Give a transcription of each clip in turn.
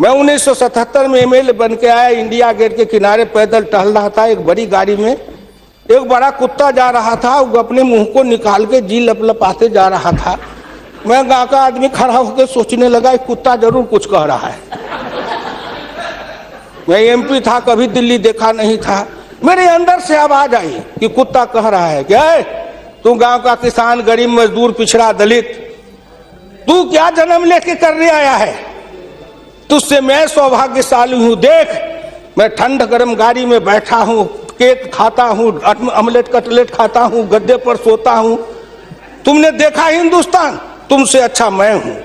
मैं 1977 में एमएलए बन के आया, इंडिया गेट के किनारे पैदल टहल रहा था, एक बड़ी गाड़ी में एक बड़ा कुत्ता जा रहा था, वो अपने मुंह को निकाल के जी लपलपाते जा रहा था। मैं गांव का आदमी खड़ा होकर सोचने लगा कुत्ता जरूर कुछ कह रहा है। मैं एमपी था, कभी दिल्ली देखा नहीं था, मेरे अंदर से आवाज आई कि कुत्ता कह रहा है क्या है, तू गांव का किसान, गरीब, मजदूर, पिछड़ा, दलित, तू क्या जन्म लेके करने आया है? तुझसे मैं सौभाग्यशाली हूं। देख, मैं ठंड गर्म गाड़ी में बैठा हूं, केक खाता हूं, ऑमलेट कटलेट खाता हूं, गद्दे पर सोता हूं। तुमने देखा हिंदुस्तान, तुमसे अच्छा मैं हूं।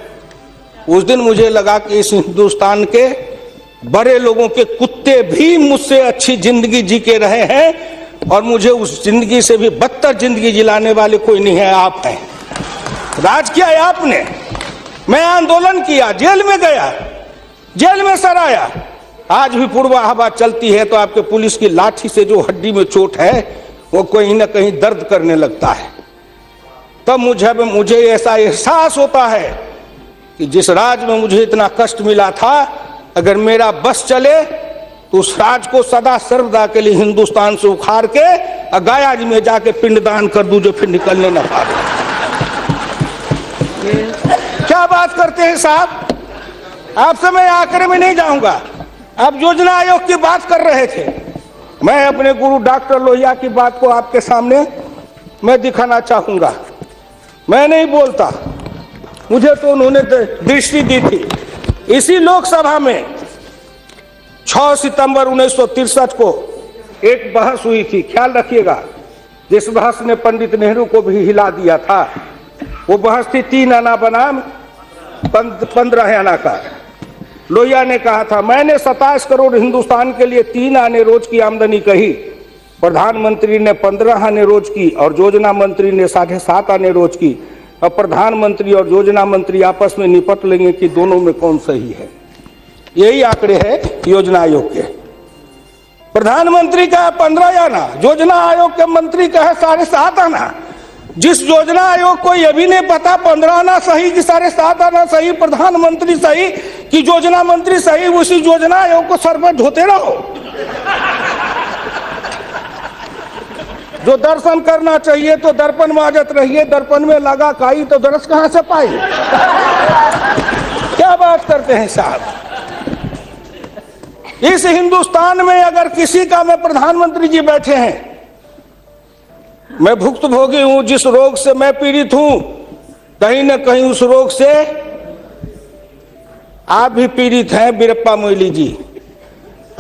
उस दिन मुझे लगा कि इस हिंदुस्तान के बड़े लोगों के कुत्ते भी मुझसे अच्छी जिंदगी जी के रहे हैं, और मुझे उस जिंदगी से भी बदतर जिंदगी जिलाने वाले कोई नहीं है, आप हैं। राज किया है आपने, मैं आंदोलन किया, जेल में गया, जेल में सराया। आज भी पूर्वा हवा चलती है तो आपके पुलिस की लाठी से जो हड्डी में चोट है वो कहीं ना कहीं दर्द करने लगता है। तब मुझे ऐसा एहसास होता है कि जिस राज में मुझे इतना कष्ट मिला था, अगर मेरा बस चले तो उस राज को सदा सर्वदा के लिए हिंदुस्तान से उखाड़ के गया जी में जाके पिंडदान कर दूं, जो फिर निकलने न पाए। क्या बात करते हैं साहब, आपसे मैं आखिर में नहीं जाऊंगा। आप योजना आयोग की बात कर रहे थे, मैं अपने गुरु डॉक्टर लोहिया की बात को आपके सामने मैं दिखाना चाहूंगा। मैं नहीं बोलता, मुझे तो उन्होंने दृष्टि दी थी। इसी लोकसभा में 6 सितंबर 1963 को एक बहस हुई थी, ख्याल रखिएगा, जिस बहस ने पंडित नेहरू को भी हिला दिया था। वो बहस थी 3 आना बनाम 15 आना का। लोहिया ने कहा था, मैंने 27 करोड़ हिंदुस्तान के लिए 3 आने रोज की आमदनी कही, प्रधानमंत्री ने 15 आने रोज की और योजना मंत्री ने 7.5 आने रोज की। अब प्रधानमंत्री और योजना मंत्री आपस में निपट लेंगे कि दोनों में कौन सही है। यही आंकड़े हैं योजना आयोग के। प्रधानमंत्री का है 15 आना, योजना आयोग के मंत्री का है 7.5 आना। जिस योजना आयोग को यह भी नहीं पता 15 आना सही कि 7.5 आना सही, प्रधानमंत्री सही कि योजना मंत्री सही, उसी योजना आयोग को सर पर ढोते रहो। जो दर्शन करना चाहिए तो दर्पण माजत रहिए, दर्पण में लगा काई तो दरस कहां से पाई। क्या बात करते हैं साहब। इस हिंदुस्तान में अगर किसी का, में प्रधानमंत्री जी बैठे हैं, मैं भुक्तभोगी हूं, जिस रोग से मैं पीड़ित हूं, कहीं ना कहीं उस रोग से आप भी पीड़ित हैं। बीरप्पा मोइली जी,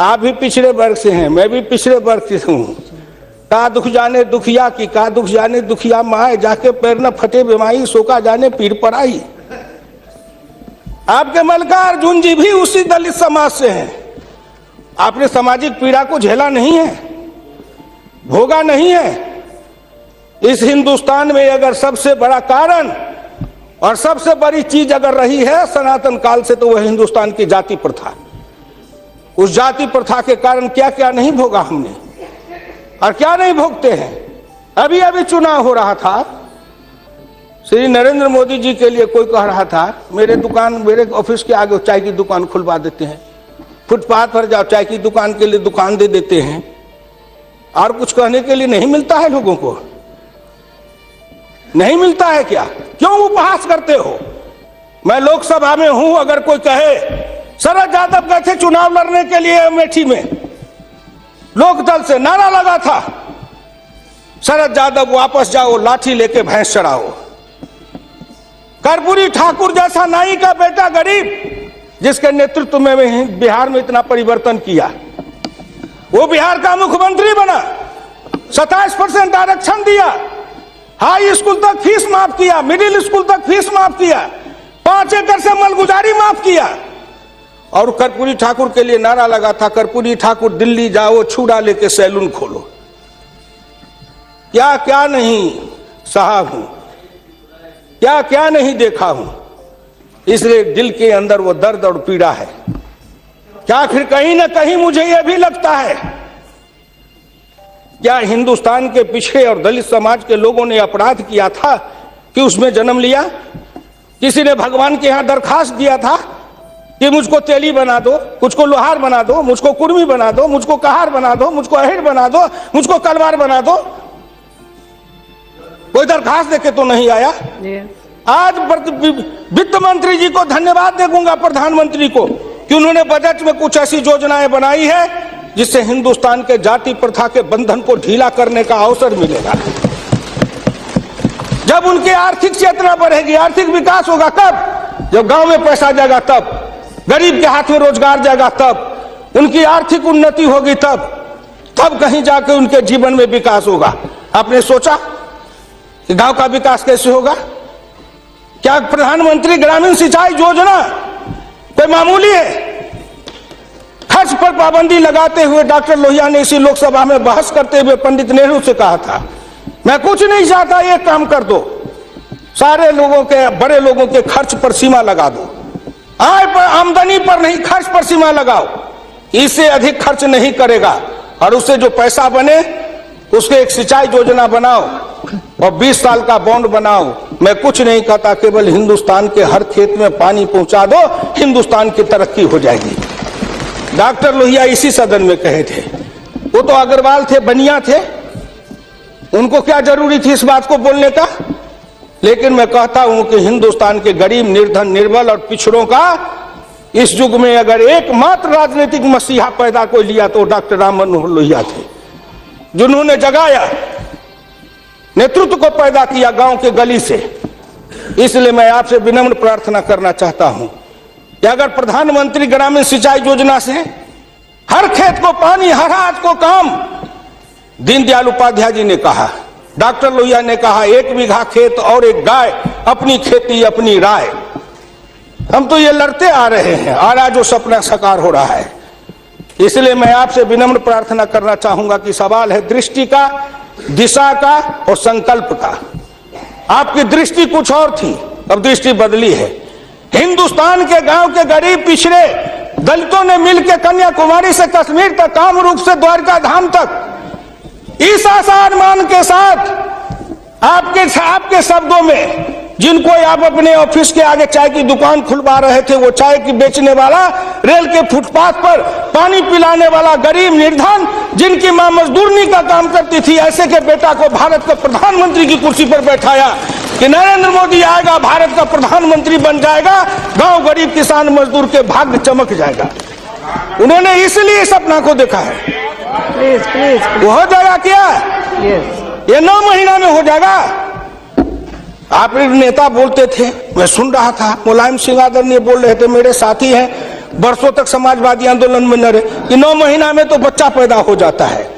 आप भी पिछड़े वर्ग से हैं, मैं भी पिछड़े वर्ग से हूं। का दुख जाने दुखिया की, का दुख जाने दुखिया माए, जाके पैर न फटे बीमारी, सोका जाने पीर पर आई। आपके मल्लिकार्जुन जी भी उसी दलित समाज से हैं। आपने सामाजिक पीड़ा को झेला नहीं है, भोगा नहीं है। इस हिंदुस्तान में अगर सबसे बड़ा कारण और सबसे बड़ी चीज अगर रही है सनातन काल से, तो वह हिंदुस्तान की जाति प्रथा। उस जाति प्रथा के कारण क्या क्या नहीं भोगा हमने, और क्या नहीं भोगते हैं। अभी अभी चुनाव हो रहा था, श्री नरेंद्र मोदी जी के लिए कोई कह रहा था, मेरे ऑफिस के आगे चाय की दुकान खुलवा देते हैं, फुटपाथ पर जाओ, चाय की दुकान के लिए दुकान दे देते हैं। और कुछ कहने के लिए नहीं मिलता है लोगों को, नहीं मिलता है क्या? क्यों उपहास करते हो? मैं लोकसभा में हूं, अगर कोई कहे शरद यादव गए थे चुनाव लड़ने के लिए अमेठी में, लोकदल से नारा लगा था, शरद यादव वापस जाओ, लाठी लेके भैंस चढ़ाओ। कर्पूरी ठाकुर जैसा नाई का बेटा गरीब, जिसके नेतृत्व में बिहार में इतना परिवर्तन किया, वो बिहार का मुख्यमंत्री बना, 27% आरक्षण दिया, हाई स्कूल तक फीस माफ किया, मिडिल स्कूल तक फीस माफ किया, 5 एकड़ से मलगुजारी माफ किया। और कर्पूरी ठाकुर के लिए नारा लगा था, कर्पूरी ठाकुर दिल्ली जाओ, छुड़ा लेके सैलून खोलो। क्या क्या नहीं सहा हूं, क्या क्या नहीं देखा हूं, इसलिए दिल के अंदर वो दर्द और पीड़ा है। क्या फिर कहीं ना कहीं मुझे यह भी लगता है, क्या हिंदुस्तान के पिछड़े और दलित समाज के लोगों ने अपराध किया था कि उसमें जन्म लिया? किसी ने भगवान के यहां दरखास्त दिया था कि मुझको तेली बना दो, मुझको लोहार बना दो, मुझको कुर्मी बना दो, मुझको कहार बना दो, मुझको अहिर बना दो, मुझको कलवार बना दो। कोई दरखास्त देके तो नहीं आया। आज वित्त मंत्री जी को धन्यवाद देगा, प्रधानमंत्री को, कि उन्होंने बजट में कुछ ऐसी योजनाएं बनाई है जिससे हिंदुस्तान के जाति प्रथा के बंधन को ढीला करने का अवसर मिलेगा। जब उनकी आर्थिक चेतना बढ़ेगी, आर्थिक विकास होगा कब? जब गांव में पैसा जाएगा तब, गरीब के हाथ में रोजगार जाएगा तब, उनकी आर्थिक उन्नति होगी तब कहीं जाके उनके जीवन में विकास होगा। आपने सोचा कि गांव का विकास कैसे होगा? क्या प्रधानमंत्री ग्रामीण सिंचाई योजना कोई मामूली है? खर्च पर पाबंदी लगाते हुए डॉक्टर लोहिया ने इसी लोकसभा में बहस करते हुए पंडित नेहरू से कहा था, मैं कुछ नहीं चाहता, ये काम कर दो, सारे लोगों के, बड़े लोगों के खर्च पर सीमा लगा दो, आय पर, आमदनी पर नहीं, खर्च पर सीमा लगाओ, इससे अधिक खर्च नहीं करेगा, और उससे जो पैसा बने उसके एक सिंचाई योजना बनाओ और 20 साल का बॉन्ड बनाओ। मैं कुछ नहीं कहता, केवल हिंदुस्तान के हर खेत में पानी पहुंचा दो, हिंदुस्तान की तरक्की हो जाएगी। डॉक्टर लोहिया इसी सदन में कहे थे। वो तो अग्रवाल थे, बनिया थे, उनको क्या जरूरी थी इस बात को बोलने का? लेकिन मैं कहता हूं कि हिंदुस्तान के गरीब, निर्धन, निर्बल और पिछड़ों का इस युग में अगर एकमात्र राजनीतिक मसीहा पैदा कोई लिया तो डॉक्टर राम मनोहर लोहिया थे, जिन्होंने जगाया, नेतृत्व को पैदा किया गांव के गली से। इसलिए मैं आपसे विनम्र प्रार्थना करना चाहता हूं कि अगर प्रधानमंत्री ग्रामीण सिंचाई योजना से हर खेत को पानी, हर हाथ को काम, दीनदयाल उपाध्याय जी ने कहा, डॉक्टर लोहिया ने कहा, 1 बीघा खेत और 1 गाय, अपनी खेती अपनी राय। हम तो ये लड़ते आ रहे हैं और आज वो सपना साकार हो रहा है। इसलिए मैं आपसे विनम्र प्रार्थना करना चाहूंगा कि सवाल है दृष्टि का, दिशा का और संकल्प का। आपकी दृष्टि कुछ और थी, अब दृष्टि बदली है। हिंदुस्तान के गांव के गरीब, पिछड़े दलितों ने मिलकर कन्याकुमारी से कश्मीर तक, कामरूप से द्वारका धाम तक, इस आसान के साथ आपके शब्दों में, जिनको आप अपने ऑफिस के आगे चाय की दुकान खुलवा रहे थे, वो चाय की बेचने वाला, रेल के फुटपाथ पर पानी पिलाने वाला गरीब निर्धन, जिनकी मां मजदूरनी का काम करती थी, ऐसे के बेटा को भारत के प्रधानमंत्री की कुर्सी पर बैठाया कि नरेंद्र मोदी आएगा, भारत का प्रधानमंत्री बन जाएगा, गांव गरीब किसान मजदूर के भाग्य चमक जाएगा। उन्होंने इसलिए सपना को देखा है। प्लीज वो हो जाएगा क्या? ये 9 महीना में हो जाएगा। आप एक नेता बोलते थे, मैं सुन रहा था, मुलायम सिंह आदरणीय बोल रहे थे, मेरे साथी हैं, बरसों तक समाजवादी आंदोलन में न रहे, कि 9 महीना में तो बच्चा पैदा हो जाता है।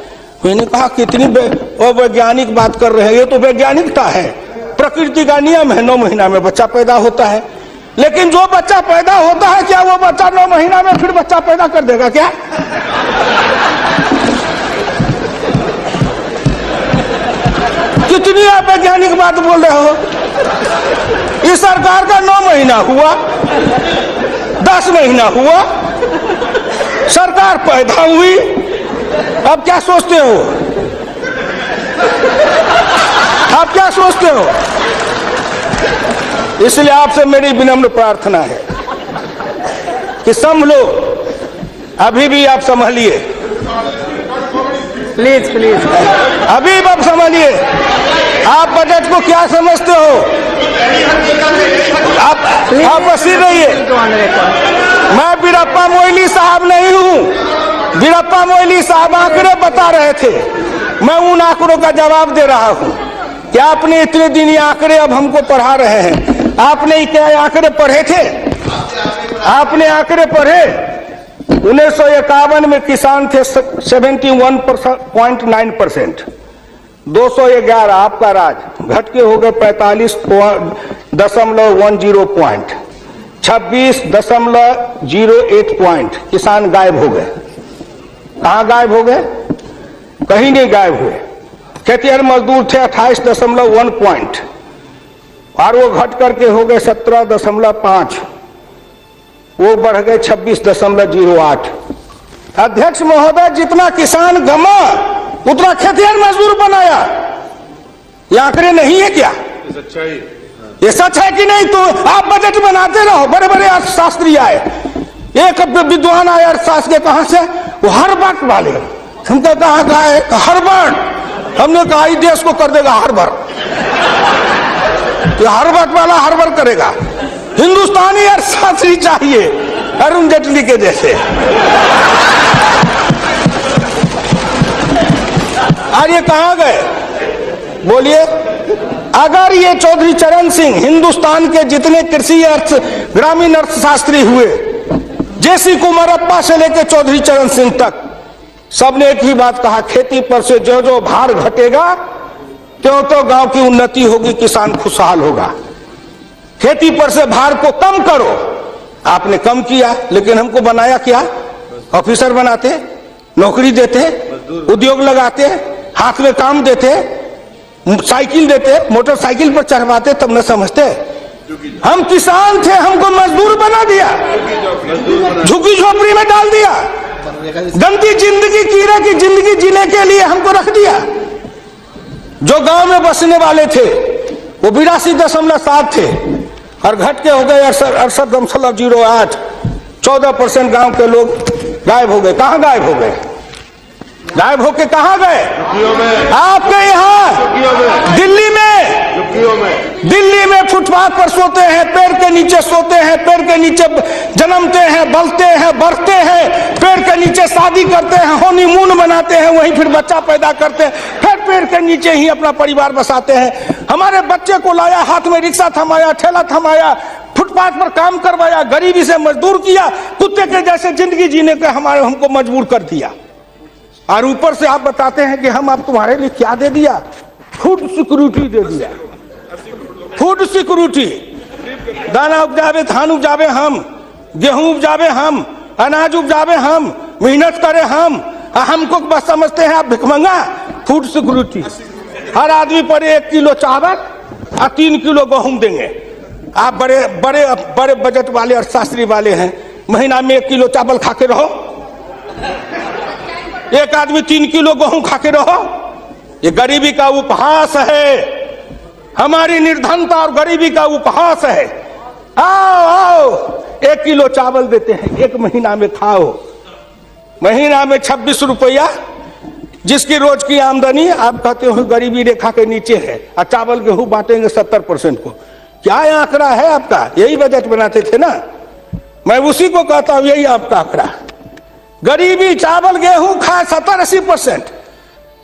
मैंने कहा कितनी वैज्ञानिक बात कर रहे हैं, ये तो वैज्ञानिकता है, प्रकृति का नियम है, 9 महीना में बच्चा पैदा होता है। लेकिन जो बच्चा पैदा होता है, क्या वो बच्चा 9 महीना में फिर बच्चा पैदा कर देगा क्या? कितनी आप वैज्ञानिक बात बोल रहे हो? इस सरकार का 9 महीना हुआ, 10 महीना हुआ, सरकार पैदा हुई, अब क्या सोचते हो? आप क्या सोचते हो? इसलिए आपसे मेरी विनम्र प्रार्थना है कि संभलो, अभी भी आप संभलिए, प्लीज प्लीज, अभी आप संभलिए। आप बजट को क्या समझते हो? आप बसी रहिए। मैं वीरप्पा मोइली साहब नहीं हूं। वीरप्पा मोइली साहब आंकड़े बता रहे थे, मैं उन आंकड़ों का जवाब दे रहा हूं कि आपने इतने दिन ये आंकड़े अब हमको पढ़ा रहे हैं। आपने क्या आंकड़े पढ़े थे? आपने आंकड़े पढ़े? 1951 में किसान थे 71.9%, 211 आपका राज, घट के हो गए 45.10 पॉइंट, 26.08 पॉइंट, किसान गायब हो गए। कहां गायब हो गए? कहीं नहीं गायब हुए। खेतिहर मजदूर थे 28.1 पॉइंट, और वो घट करके हो गए 17.5, वो बढ़ गए 26.08। अध्यक्ष महोदय, जितना किसान गमा उतना खेतिहर मजदूर बनाया। ये आंकड़े नहीं है क्या? ये सच है कि नहीं? तो आप बजट बनाते रहो, बड़े बड़े अर्थशास्त्री आए, एक विद्वान आया अर्थशास्त्र के, कहां से? वो हार्वर्ड वाले। हमको कहा है हार्वर्ड। हमने कहा इस देश को कर देगा हार्वर्ड, तो हार्वर्ड वाला हार्वर्ड करेगा। हिंदुस्तानी अर्थशास्त्री चाहिए अरुण जेटली के जैसे। और ये कहां गए बोलिए? अगर ये चौधरी चरण सिंह हिंदुस्तान के जितने कृषि अर्थ ग्रामीण अर्थशास्त्री हुए, जेसी कुमारप्पा से लेकर चौधरी चरण सिंह तक, सबने एक ही बात कहा, खेती पर से जो जो भार घटेगा त्यों तो गांव की उन्नति होगी, किसान खुशहाल होगा। खेती पर से भार को कम करो। आपने कम किया, लेकिन हमको बनाया क्या? ऑफिसर बनाते, नौकरी देते, उद्योग लगाते, हाथ में काम देते, साइकिल देते, मोटरसाइकिल पर चढ़वाते, तब न समझते। हम किसान थे, हमको मजदूर बना दिया, झुग्गी झोपड़ी में डाल दिया, गंदी जिंदगी, कीड़े की जिंदगी जीने के लिए हमको रख दिया। जो गांव में बसने वाले थे वो 82.7 थे और घट के हो गए 68.08। 14% गांव के लोग गायब हो गए। कहां गायब हो गए? गायब होके कहां गए? आपके यहाँ दिल्ली में फुटपाथ पर सोते हैं, पेड़ के नीचे सोते हैं, पेड़ के नीचे जन्मते हैं, बलते हैं, बढ़ते हैं, पेड़ के नीचे शादी करते हैं, हनीमून मनाते हैं, वहीं फिर बच्चा पैदा करते हैं, फिर पेड़ के नीचे ही अपना परिवार बसाते हैं। हमारे बच्चे को लाया, हाथ में रिक्शा थमाया, ठेला थमाया, फुटपाथ पर काम करवाया, गरीबी से मजदूर किया, कुत्ते के जैसे जिंदगी जीने के हमको मजबूर कर दिया। और ऊपर से आप बताते हैं कि हम आप तुम्हारे लिए क्या दे दिया? फूड सिक्योरिटी दे दिया। फूड सिक्योरिटी, दाना उपजावे, धान उपजावे हम, गेहूं उपजावे हम, अनाज उपजावे हम, मेहनत करे हम, हमको बस समझते हैं आप भिखमंगा। फूड सिक्योरिटी, हर आदमी पर 1 किलो चावल और 3 किलो गेहूं देंगे। आप बड़े बड़े बड़े बजट वाले अर्थशास्त्री वाले हैं, महीना में 1 किलो चावल खा के रहो, एक आदमी 3 किलो गेहूं खा के रहो। ये गरीबी का उपहास है, हमारी निर्धनता और गरीबी का उपहास है। आओ आओ, 1 किलो चावल देते हैं, 1 महीना में खाओ। महीना में 26 रुपया, जिसकी रोज की आमदनी आप कहते हो गरीबी रेखा के नीचे है, और चावल गेहूं बांटेंगे 70% को। क्या आंकड़ा है आपका? यही बजट बनाते थे ना, मैं उसी को कहता हूं, यही आपका आंकड़ा। गरीबी चावल गेहूं खाए 70-80%,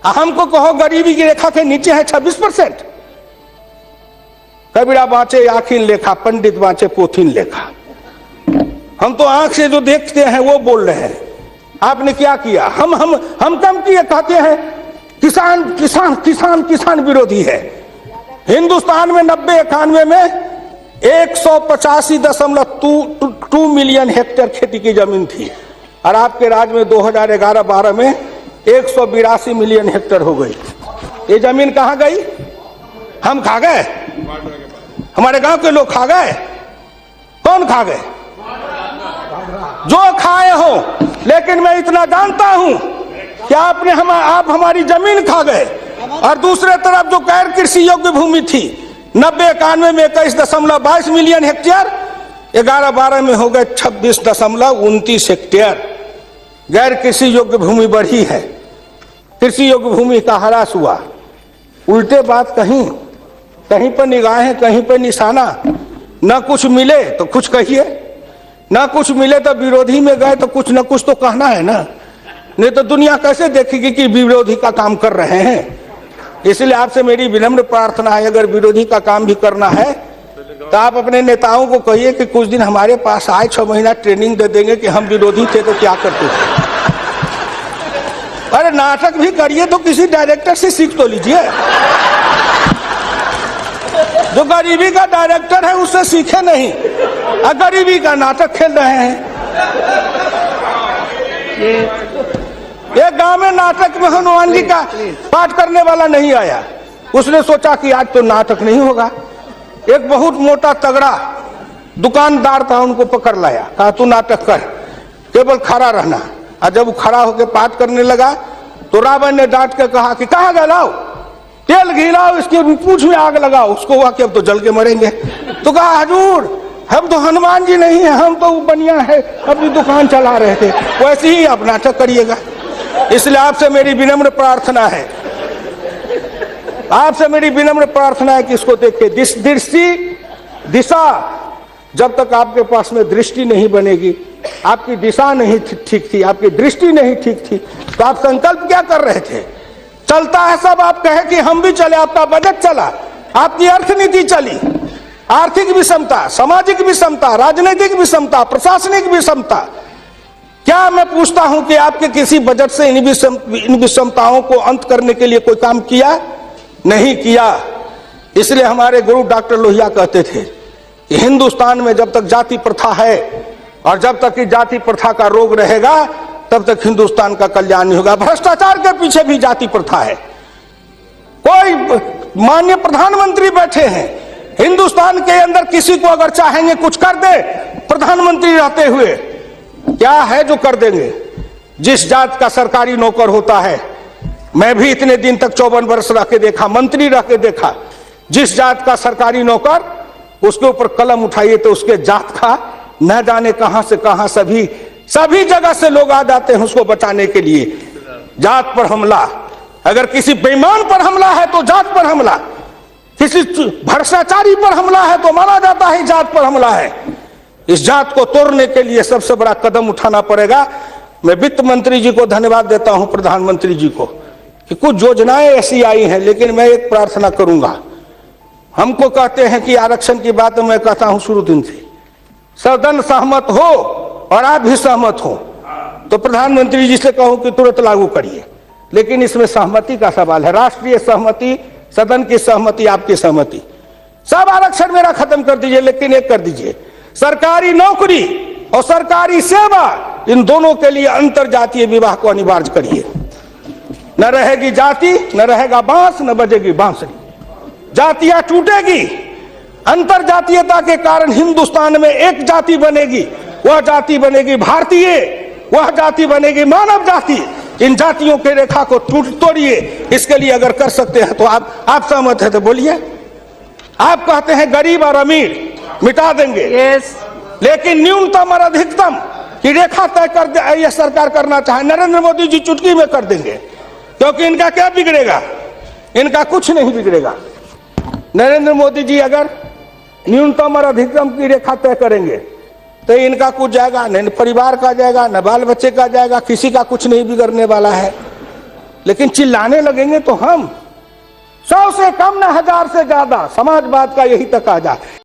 हमको कहो गरीबी की रेखा के नीचे है 26%। कबीरा बाँचे आखिन लेखा, पंडित बाँचे पोथिन लेखा। हम तो आंख से जो देखते हैं वो बोल रहे हैं। आपने क्या किया? हम कम किए, कहते हैं किसान किसान किसान किसान विरोधी है। हिंदुस्तान में 90-91 में 185.2 मिलियन हेक्टेयर खेती की जमीन थी, और आपके राज्य में 2011-12 में 182 मिलियन हेक्टेयर हो गई। ये जमीन कहां गई? हम खा गए? हमारे गांव के लोग खा गए? कौन खा गए? जो खाए हो। लेकिन मैं इतना जानता हूं कि आप हमारी जमीन खा गए। और दूसरे तरफ जो गैर कृषि योग्य भूमि थी 90-91 में 21.22 मिलियन हेक्टेयर, 11-12 में हो गए 26.29 हेक्टेयर। गैर कृषि योग्य भूमि बढ़ी है, कृषि योग्य भूमि का ह्रास हुआ। उल्टे बात कहीं पर निगाहें, कहीं पर निशाना। न कुछ मिले तो कुछ कहिए, न कुछ मिले तो विरोधी में गए तो कुछ न कुछ तो कहना है ना, नहीं तो दुनिया कैसे देखेगी कि विरोधी का काम कर रहे हैं। इसलिए आपसे मेरी विनम्र प्रार्थना है, अगर विरोधी का काम भी करना है तो आप अपने नेताओं को कहिए कि कुछ दिन हमारे पास आए, 6 महीना ट्रेनिंग दे देंगे कि हम विरोधी थे तो क्या करते थे। अरे नाटक भी करिए तो किसी डायरेक्टर से सीख तो लीजिए। जो गरीबी का डायरेक्टर है उससे सीखे नहीं, गरीबी का नाटक खेल रहे हैं। एक गांव में नाटक में हनुमान जी का पाठ करने वाला नहीं आया। उसने सोचा कि आज तो नाटक नहीं होगा। एक बहुत मोटा तगड़ा दुकानदार था, उनको पकड़ लाया, कहा तू नाटक कर, केवल खड़ा रहना। और जब वो खड़ा होकर पाठ करने लगा तो रावण ने डांट के कहा कि कहाँ गए, लाओ तेल घी लाओ, इसके पूंछ में आग लगाओ। उसको हुआ कि अब तो जल के मरेंगे। तो कहा हजूर हम तो हनुमान जी नहीं है, हम तो बनिया है, अपनी दुकान चला रहे थे। वैसे ही आप नाटक करिएगा। इसलिए आपसे मेरी विनम्र प्रार्थना है, आपसे मेरी विनम्र प्रार्थना है कि इसको देखिए। दिशा, जब तक आपके पास में दृष्टि नहीं बनेगी, आपकी दिशा नहीं ठीक थी, आपकी दृष्टि नहीं ठीक थी, तो आप संकल्प क्या कर रहे थे? चलता है सब, आप कहे कि हम भी चले, आपका बजट चला, आपकी अर्थनीति चली, आर्थिक विषमता, सामाजिक विषमता, राजनीतिक विषमता, प्रशासनिक विषमता। क्या मैं पूछता हूं कि आपके किसी बजट से इन विषमताओं को अंत करने के लिए कोई काम किया? नहीं किया। इसलिए हमारे गुरु डॉक्टर लोहिया कहते थे कि हिंदुस्तान में जब तक जाति प्रथा है और जब तक कि जाति प्रथा का रोग रहेगा, तब तक हिंदुस्तान का कल्याण नहीं होगा। भ्रष्टाचार के पीछे भी जाति प्रथा है। कोई माननीय प्रधानमंत्री बैठे हैं हिंदुस्तान के अंदर, किसी को अगर चाहेंगे कुछ कर दे प्रधानमंत्री रहते हुए, क्या है जो कर देंगे? जिस जात का सरकारी नौकर होता है, मैं भी इतने दिन तक 54 वर्ष रह के देखा, मंत्री रह के देखा, जिस जात का सरकारी नौकर, उसके ऊपर कलम उठाइए तो उसके जात का न जाने कहां से कहां सभी जगह से लोग आ जाते हैं उसको बचाने के लिए। जात पर हमला, अगर किसी बेईमान पर हमला है तो जात पर हमला, किसी भ्रष्टाचारी पर हमला है तो माना जाता है जात पर हमला है। इस जात को तोड़ने के लिए सबसे बड़ा कदम उठाना पड़ेगा। मैं वित्त मंत्री जी को धन्यवाद देता हूं, प्रधानमंत्री जी को, कि कुछ योजनाएं ऐसी आई हैं, लेकिन मैं एक प्रार्थना करूंगा। हमको कहते हैं कि आरक्षण की बात मैं कहता हूं शुरू दिन से, सदन सहमत हो और आप भी सहमत हो तो प्रधानमंत्री जी से कहूं कि तुरंत लागू करिए। लेकिन इसमें सहमति का सवाल है, राष्ट्रीय सहमति, सदन की सहमति, आपकी सहमति। सब आरक्षण मेरा खत्म कर दीजिए, लेकिन एक कर दीजिए, सरकारी नौकरी और सरकारी सेवा, इन दोनों के लिए अंतर जातीय विवाह को अनिवार्य करिए। न रहेगी जाति, न रहेगा बांस, न बजेगी बांसुरी, जातियां टूटेगी। अंतर जातीयता के कारण हिंदुस्तान में एक जाति बनेगी, वह जाति बनेगी भारतीय, वह जाति बनेगी मानव जाति। इन जातियों के रेखा को तोड़िए। इसके लिए अगर कर सकते हैं तो आप सहमत है तो बोलिए। आप कहते हैं गरीब और अमीर मिटा देंगे, लेकिन न्यूनतम और अधिकतम की रेखा तय कर दे, यह सरकार करना चाहे, नरेंद्र मोदी जी चुटकी में कर देंगे, क्योंकि इनका क्या बिगड़ेगा? इनका कुछ नहीं बिगड़ेगा। नरेंद्र मोदी जी अगर न्यूनतम और अधिकतम की रेखा तय करेंगे तो इनका कुछ जाएगा, न परिवार का जाएगा, न बाल बच्चे का जाएगा, किसी का कुछ नहीं बिगड़ने वाला है। लेकिन चिल्लाने लगेंगे तो हम 100 से कम न 1000 से ज्यादा, समाजवाद का यही तकाजा।